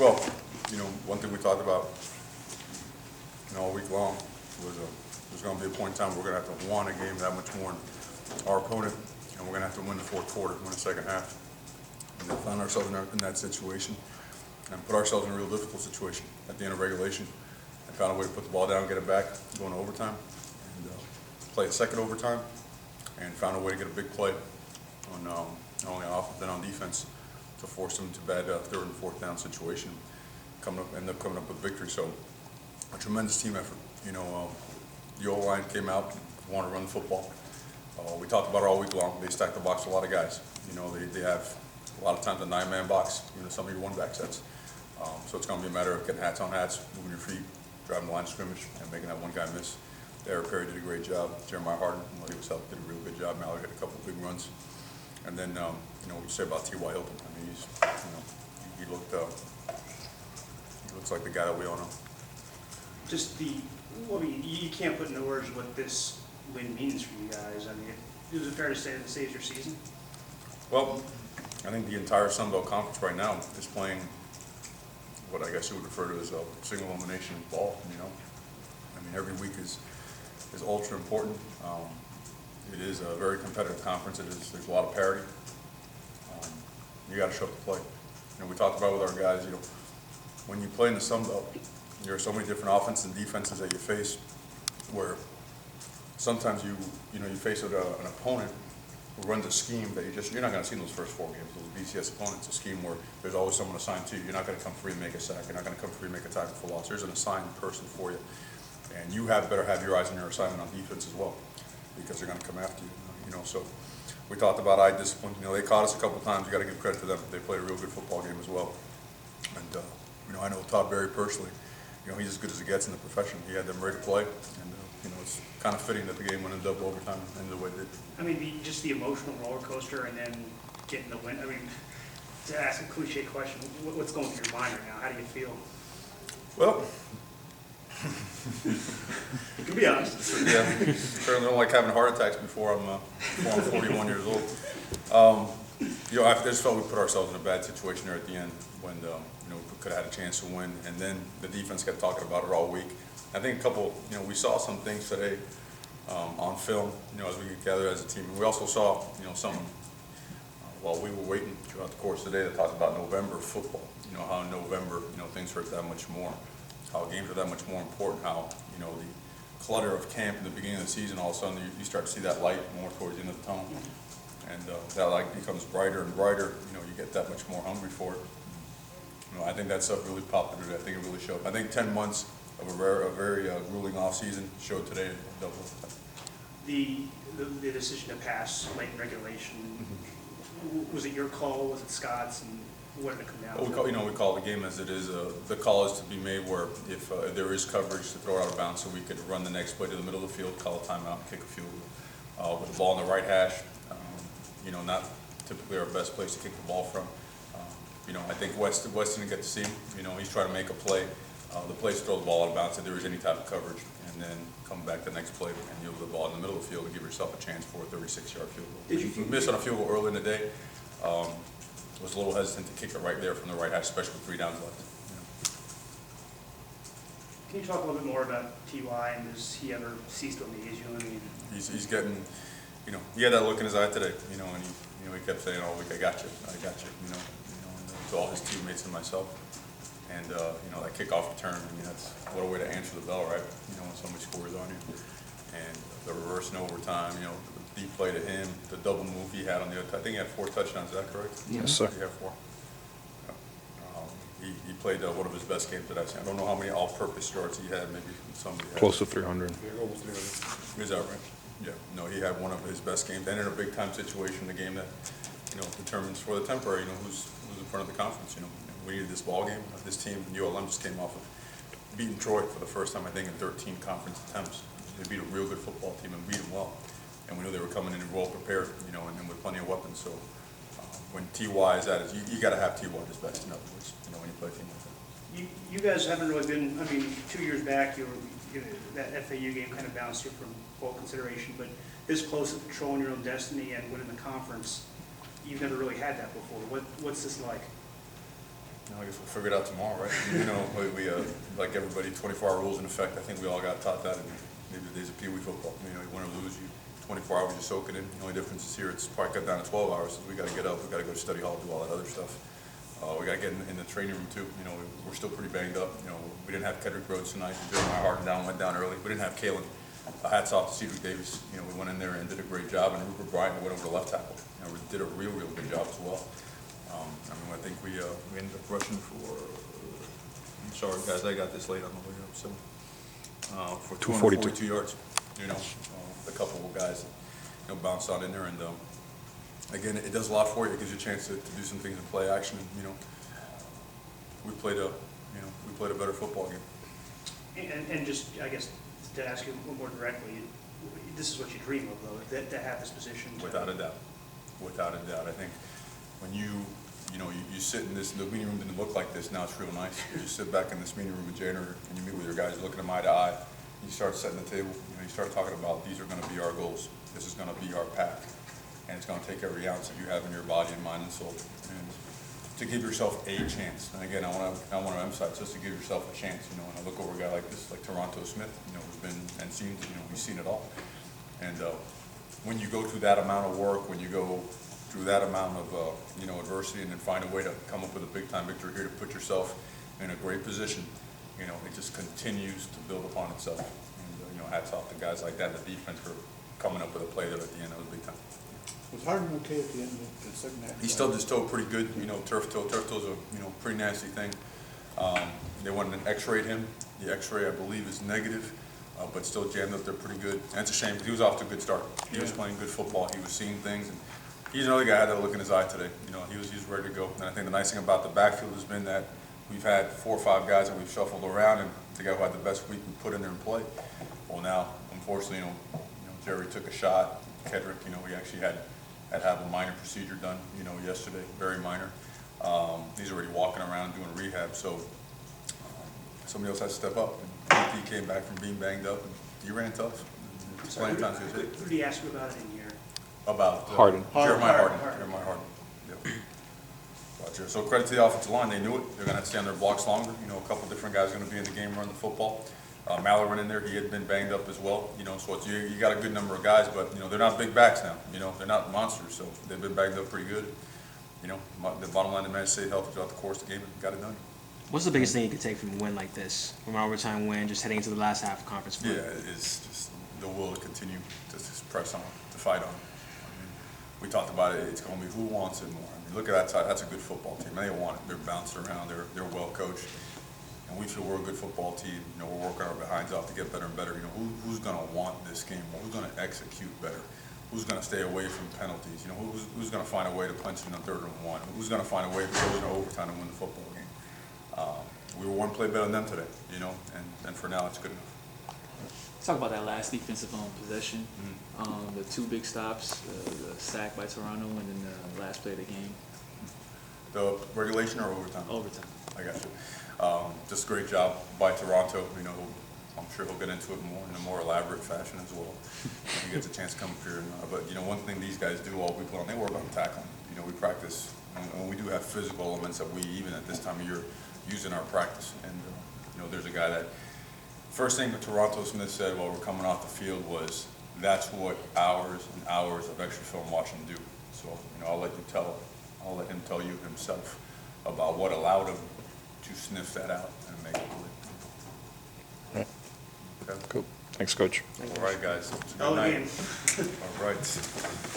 Well, one thing we talked about, all week long was there's going to be a point in time where we're going to have to want a game that much more than our opponent, and we're going to have to win the fourth quarter, win the second half. And we found ourselves in that situation and put ourselves in a real difficult situation at the end of regulation. And found a way to put the ball down, get it back, go into overtime, and play a second overtime, and found a way to get a big play on not only on offense, then on defense, to force them to bad third and fourth down situation. End up coming up with victory. So a tremendous team effort. The O-line came out, wanted to run the football. We talked about it all week long. They stacked the box with a lot of guys. They have a lot of times a 9-man box, some of your one-back sets. So it's going to be a matter of getting hats on hats, moving your feet, driving the line of scrimmage, and making that one guy miss. Eric Perry did a great job. Jeremiah Harden, while he was out, did a real good job. Mallory had a couple of big runs. And then, what you say about T.Y. Hilton. I mean, he looks like the guy that we all know. You can't put into words what this win means for you guys. I mean, is it fair to say that it saves your season? Well, I think the entire Sun Belt Conference right now is playing what I guess you would refer to as a single elimination ball. I mean, every week is ultra important. It is a very competitive conference. There's a lot of parity. You got to show up to play. We talked about with our guys. When you play in the Sun Belt, there are so many different offenses and defenses that you face, where sometimes you face an opponent who runs a scheme that you're not going to see in those first 4 games. Those BCS opponents, a scheme where there's always someone assigned to you. You're not going to come free and make a sack. You're not going to come free and make a tackle for loss. There's an assigned person for you, and you better have your eyes on your assignment on defense as well, because they're going to come after you. So we talked about eye discipline. They caught us a couple of times. You got to give credit to them. They played a real good football game as well. And I know Todd Berry personally. He's as good as it gets in the profession. He had them ready to play, and it's kind of fitting that the game went in double overtime and the way it did. I mean, just the emotional roller coaster and then getting the win. I mean, to ask a cliche question, what's going through your mind right now? How do you feel? Well, you can be honest. Yeah, certainly don't like having heart attacks before I'm 41 years old. I just felt we put ourselves in a bad situation there at the end when we could have had a chance to win, and then the defense kept talking about it all week. I think we saw some things today on film, as we gathered as a team. And we also saw, some while we were waiting throughout the course of the day that talked about November football. How in November, things hurt that much more. How games are that much more important. How the clutter of camp in the beginning of the season, all of a sudden you start to see that light more towards the end of the tunnel, and that light becomes brighter and brighter. You get that much more hungry for it. I think that stuff really popped today. I think it really showed. I think 10 months of a very grueling off season showed today double. The decision to pass late in regulation, was it your call? Was it Scott's? And what did it come down to? We call the game as it is. The call is to be made where if there is coverage, to throw it out of bounds so we could run the next play to the middle of the field, call a timeout, and kick a field goal. With the ball in the right hash, not typically our best place to kick the ball from. I think West didn't get to see him. He's trying to make a play. The place to throw the ball out of bounds if there is any type of coverage, and then come back the next play and yield the ball in the middle of the field to give yourself a chance for a 36-yard field goal. Did you miss on a field goal early in the day? Was a little hesitant to kick it right there from the right hash, especially with 3 downs left. Can you talk a little bit more about T.Y. and does he ever cease to amaze you? I mean, he's getting, he had that look in his eye today, and he kept saying all week, I got you, and to all his teammates and myself. And, that kickoff return, that's what a way to answer the bell, right? When somebody scores on you. And the reverse in overtime, the deep play to him, the double move he had on the other, I think he had 4 touchdowns, is that correct? Yes, sir. He had 4. He played one of his best games that I've seen. I don't know how many all-purpose yards he had, maybe somebody had. Close to 300. Yeah, almost 300. Is that right? Yeah. No, he had one of his best games. And in a big-time situation, the game that, determines for the temporary, who's in front of the conference, We needed this ball game. This team, ULM, just came off of beating Troy for the first time, I think, in 13 conference attempts. They beat a real good football team and beat them well. And we knew they were coming in well prepared, and with plenty of weapons. So when T.Y. is at it, you got to have T.Y. his best, in other words, when you play a team like that. You guys haven't really been, 2 years back, that FIU game kind of bounced you from bowl consideration, but this close to controlling your own destiny and winning the conference, you've never really had that before. What's this like? I guess we'll figure it out tomorrow, right? We like everybody, 24-hour rules in effect. I think we all got taught that in maybe the days of Pee Wee football. You win or lose, you 24 hours, you soak it in. The only difference is here, it's probably cut down to 12 hours. We got to get up, we got to go to study hall, do all that other stuff. We got to get in the training room too. We're still pretty banged up. We didn't have Kedrick Rhodes tonight. Jeremiah Harden went down early. We didn't have Kalen. Hats off to Cedric Davis. We went in there and did a great job, and Rupert Bryant went over to left tackle. We did a real good job as well. I think we ended up rushing for, I'm sorry guys, I got this late on the way up, so, for 242 yards. A couple of guys, bounced on in there, and again, it does a lot for you. It gives you a chance to do some things in play action, and we played a better football game. And just, I guess, to ask you more directly, this is what you dream of, though, to have this position. Without a doubt. Without a doubt. I think when you sit in the meeting room didn't look like this. Now it's real nice. You sit back in this meeting room in January and you meet with your guys, looking them eye to eye. You start setting the table. You start talking about these are going to be our goals. This is going to be our path, and it's going to take every ounce that you have in your body and mind and soul, and to give yourself a chance. And again, I want to emphasize just to give yourself a chance. And I look over a guy like this, like Toronto Smith, who's been and seen, we've seen it all. And when you go through that amount of work, when you go through that amount of adversity, and then find a way to come up with a big-time victory here to put yourself in a great position, it just continues to build upon itself. And hats off to guys like that, the defense, for coming up with a play there at the end. That was big time. Was Harden okay at the end of the second half? He stubbed his toe pretty good. Turf toe. Turf toe's a pretty nasty thing. They wanted an X-rayed him. The X-ray, I believe, is negative, but still jammed up there pretty good. And it's a shame because he was off to a good start. He was playing good football. He was seeing things, and he's another guy that had that look in his eye today. He was ready to go. And I think the nice thing about the backfield has been that we've had 4 or 5 guys that we've shuffled around, and the guy who had the best week we put in there and play. Well, now, unfortunately, Jerry took a shot. Kedrick, he actually had to have a minor procedure done, yesterday, very minor. He's already walking around doing rehab, so somebody else has to step up. And he came back from being banged up, and he ran tough. Sorry, who did he ask you about it in here? About Harden. Jeremiah Harden. Jeremiah Harden. Yep. Gotcha. So credit to the offensive line. They knew it. They're going to have to stay on their blocks longer. A couple different guys are going to be in the game running the football. Mallard went in there. He had been banged up as well. So you got a good number of guys, but they're not big backs now. They're not monsters, so they've been banged up pretty good. The bottom line, they managed to stay healthy throughout the course of the game and got it done. What's the biggest thing you could take from a win like this, from an overtime win, just heading into the last half of conference play? Yeah, it's just the will to continue to just press on, to fight on. We talked about it. It's going to be who wants it more. Look at that side. That's a good football team. They want it. They're bounced around. They're well coached. And we feel we're a good football team. We're working our behinds off to get better and better. Who's going to want this game more? Who's going to execute better? Who's going to stay away from penalties? Who's going to find a way to punch in on 3rd and 1? Who's going to find a way to go into overtime and win the football game? We were one play better than them today, and for now it's good enough. Let's talk about that last defensive possession. The 2 big stops, the sack by Toronto, and then the last play of the game. The regulation or overtime? Overtime. I got you. Just a great job by Toronto. I'm sure he'll get into it more in a more elaborate fashion as well. He gets a chance to come up here. But one thing these guys do all week long, they work on tackling. We practice, and we do have physical elements that we, even at this time of year, use in our practice. And there's a guy that first thing that Toronto Smith said while we're coming off the field was, that's what hours and hours of extra film watching do. So I'll let him tell you himself about what allowed him to sniff that out and make it believe. Right. Okay. Cool. Thanks, Coach. All right, guys. It's a good Oh, night. again. All right.